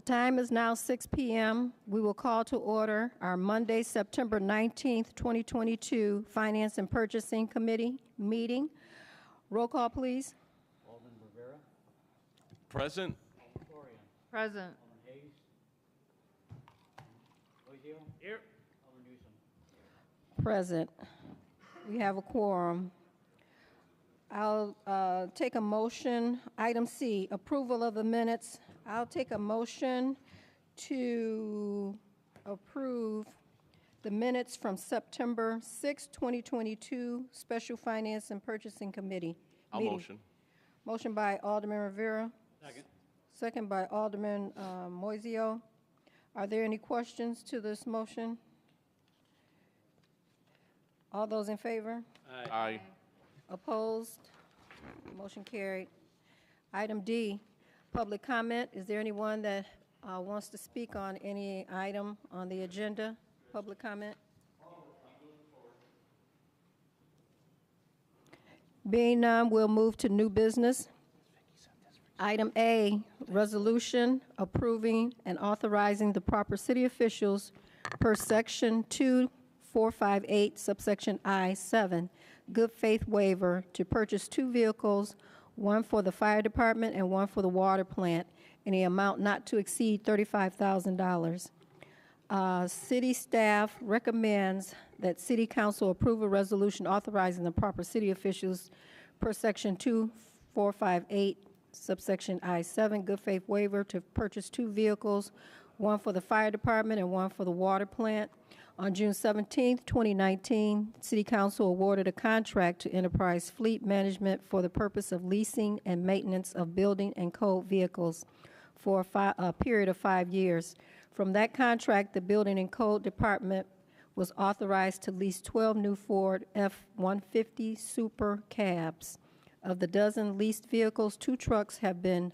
time is now 6 p.m. We will call to order our Monday, September 19th, 2022 Finance and Purchasing Committee meeting. Roll call, please. Alderman Rivera. Present. Alderman Florian. Present. Alderman Hayes. Loizio. Here. Alderman Newsom. Present. We have a quorum. I'll take a motion. Item C, approval of the minutes. I'll take a motion to approve the minutes from September 6, 2022 Special Finance and Purchasing Committee I'll meeting. motion. Motion by Alderman Rivera. Second. Second by Alderman Moiseo. Are there any questions to this motion? All those in favor? Aye. Opposed? Motion carried. Item D, public comment. Is there anyone that wants to speak on any item on the agenda? Public comment? Being none, we'll move to new business. Item A, resolution approving and authorizing the proper city officials per section 2458, subsection I-7, good faith waiver to purchase 2 vehicles, one for the fire department and one for the water plant, in the amount not to exceed $35,000. City staff recommends that City Council approve a resolution authorizing the proper city officials per section 2458, subsection I-7, good faith waiver to purchase 2 vehicles, one for the fire department and one for the water plant. On June 17, 2019, City Council awarded a contract to Enterprise Fleet Management for the purpose of leasing and maintenance of building and code vehicles for a period of 5 years. From that contract, the Building and Code Department was authorized to lease 12 new Ford F-150 Super Cabs. Of the dozen leased vehicles, 2 trucks have been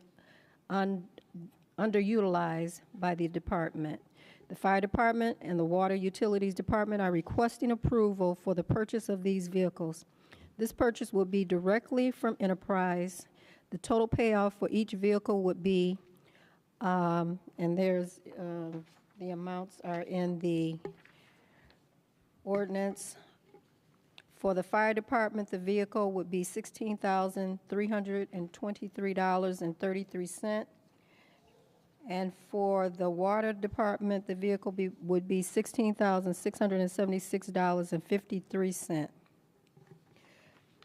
underutilized by the department. The Fire Department and the Water Utilities Department are requesting approval for the purchase of these vehicles. This purchase will be directly from Enterprise. The total payoff for each vehicle would be, and there's, the amounts are in the ordinance. For the Fire Department, the vehicle would be $16,323.33. And for the Water Department, the vehicle would be $16,676.53.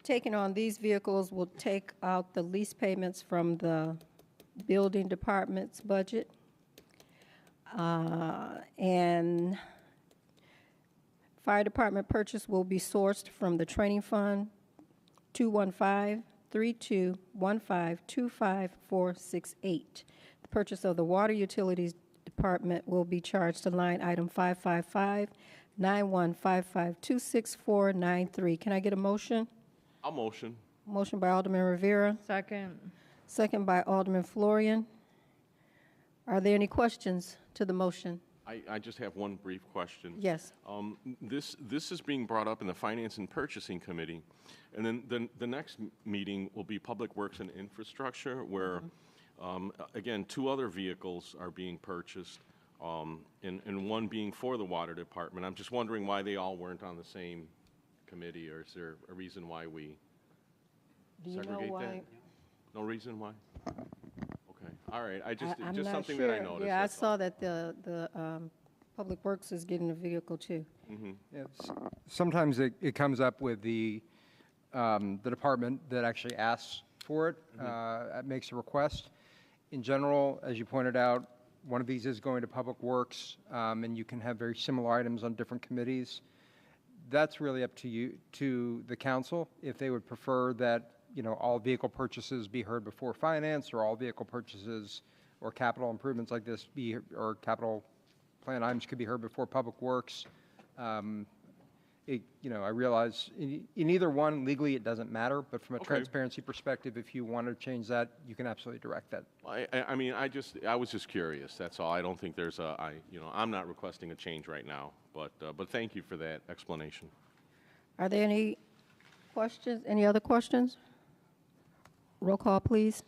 Taking on these vehicles will take out the lease payments from the Building Department's budget. And Fire Department purchase will be sourced from the Training Fund 215-3215-25468. The purchase of the Water Utilities Department will be charged to line item 555-9155-26493. Can I get a motion? I'll motion. Motion by Alderman Rivera. Second. Second by Alderman Florian. Are there any questions to the motion? I just have one brief question. Yes. This is being brought up in the Finance and Purchasing Committee, and then the next meeting will be Public Works and Infrastructure, where, again, 2 other vehicles are being purchased, and one being for the Water Department. I'm just wondering why they all weren't on the same committee, or is there a reason why we segregate that? No reason why? Okay. All right. I'm just not something sure. that I noticed. Yeah, I that's saw all. that the Public Works is getting a vehicle too. Yes. Sometimes it comes up with the department that actually asks for it, makes a request. In general, as you pointed out, one of these is going to Public Works, and you can have very similar items on different committees. That's really up to you, to the council, if they would prefer that, all vehicle purchases be heard before finance, or all vehicle purchases or capital improvements like this or capital plan items could be heard before Public Works. I realize in either one, legally it doesn't matter, but from a transparency perspective, if you want to change that, you can absolutely direct that. I mean, I was just curious. That's all. I don't think there's I'm not requesting a change right now, but thank you for that explanation. Are there any questions? Any other questions? Roll call, please.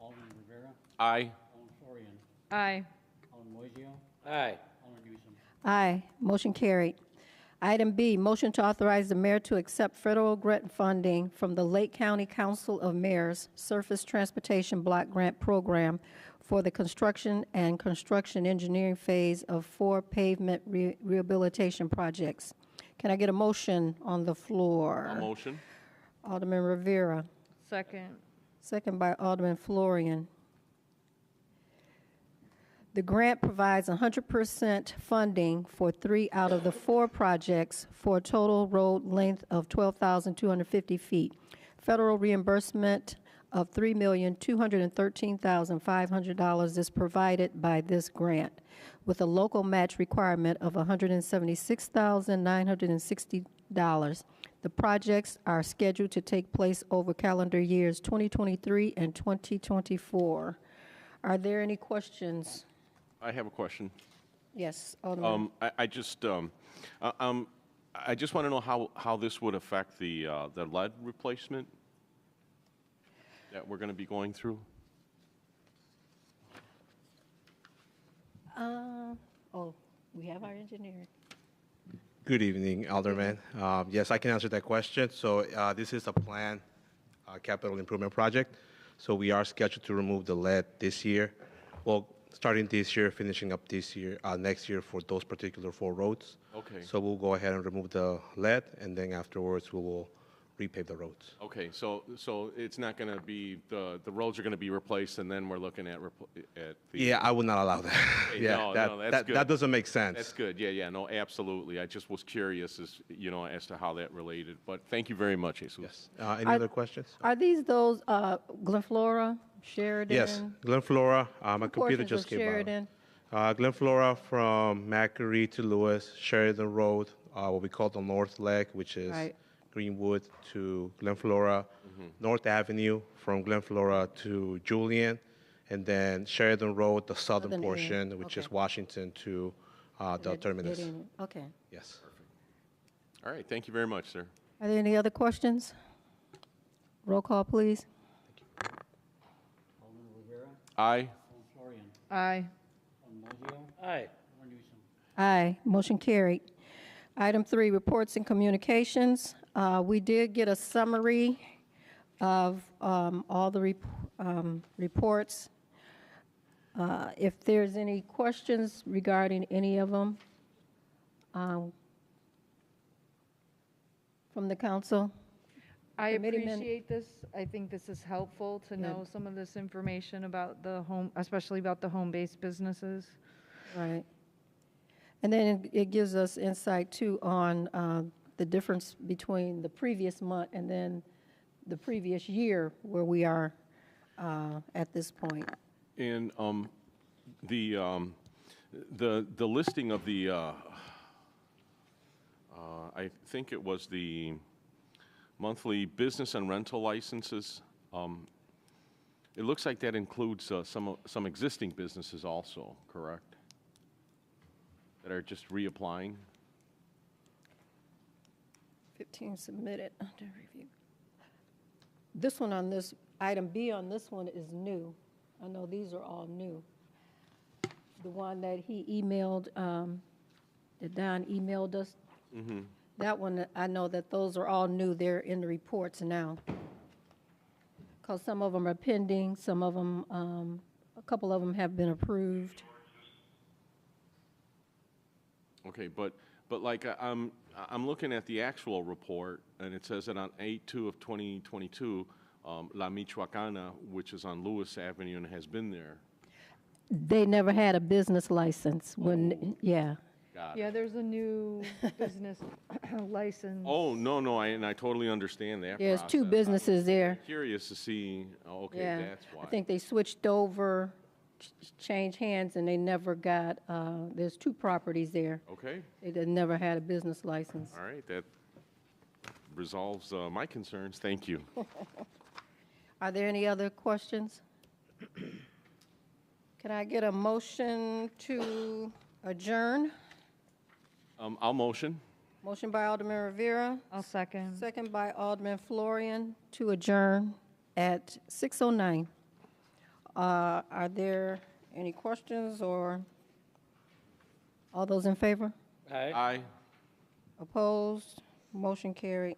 Alderman Rivera. Aye. Alderman Florian. Aye. Alderman Moiseo, Aye. Alderman Newsom. Aye, motion carried. Item B, motion to authorize the mayor to accept federal grant funding from the Lake County Council of Mayors Surface Transportation Block Grant Program for the construction and construction engineering phase of 4 pavement rehabilitation projects. Can I get a motion on the floor? A motion? Alderman Rivera, Second. second by Alderman Florian. The grant provides 100% funding for 3 out of the 4 projects for a total road length of 12,250 feet. Federal reimbursement of $3,213,500 is provided by this grant, with a local match requirement of $176,960. The projects are scheduled to take place over calendar years 2023 and 2024. Are there any questions? I have a question. Yes, Alderman. I just want to know how this would affect the lead replacement that we're going to be going through. We have our engineer. Good evening, Alderman. Yes, I can answer that question. So this is a planned capital improvement project. So we are scheduled to remove the lead this year. Well, starting this year, finishing up this year, next year for those particular 4 roads. Okay. So we'll go ahead and remove the lead, and then afterwards we will repave the roads. Okay, so it's not going to be, the roads are going to be replaced, and then we're looking at the... Yeah, I would not allow that. Hey, yeah, no, that's that good. doesn't make sense. That's good, yeah, no, absolutely. I just was curious as to how that related, but thank you very much, Jesus. Yes. Any other questions? Are these those Glenflora, Sheridan? Yes, Glenflora. My What computer portions just of came Sheridan? out. Glenflora from Macquarie to Lewis, Sheridan Road, what we call the North Leg, which is Right. Greenwood to Glenflora, North Avenue from Glenflora to Julian, and then Sheridan Road, the southern Southern end, portion, which is okay. Washington to the terminus. Okay. Yes. All right, thank you very much, sir. Are there any other questions? Roll call, please. Alderman Rivera, Aye. Alderman Florian, Aye. Alderman Moiseo, Aye. Alderman Newsom. Aye, motion carried. Item 3, reports and communications. We did get a summary of all the reports. If there's any questions regarding any of them from the council? I Committeeman- appreciate this. I think this is helpful to know some of this information about the home, especially about the home-based businesses. Right. And then it gives us insight, too, on the difference between the previous month and then the previous year where we are at this point. And the listing of the, I think it was the monthly business and rental licenses. It looks like that includes some existing businesses also, correct? That are just reapplying? 15 submitted under review. This one on this, item B on this one is new. I know these are all new. The one that he emailed, that Don emailed us, that one, I know that those are all new. They're in the reports now. Because some of them are pending, some of them, a couple of them have been approved. Okay, but like I'm looking at the actual report, and it says that on 8/2 of 2022, La Michoacana, which is on Lewis Avenue and has been there. They never had a business license when, yeah. Got it. Yeah, there's a new business license. Oh, no, I totally understand that. There's 2 process. businesses there. Curious to see. Oh, okay, Yeah. that's why. I think they switched over, changed hands, and they never got, there's 2 properties there. Okay, They never had a business license. all right, that resolves my concerns. Thank you. Are there any other questions? Can I get a motion to adjourn? I'll motion. Motion by Alderman Rivera, I'll second. second by Alderman Florian to adjourn at 6:09. Are there Any questions or all those in favor? Aye. Opposed? Motion carried.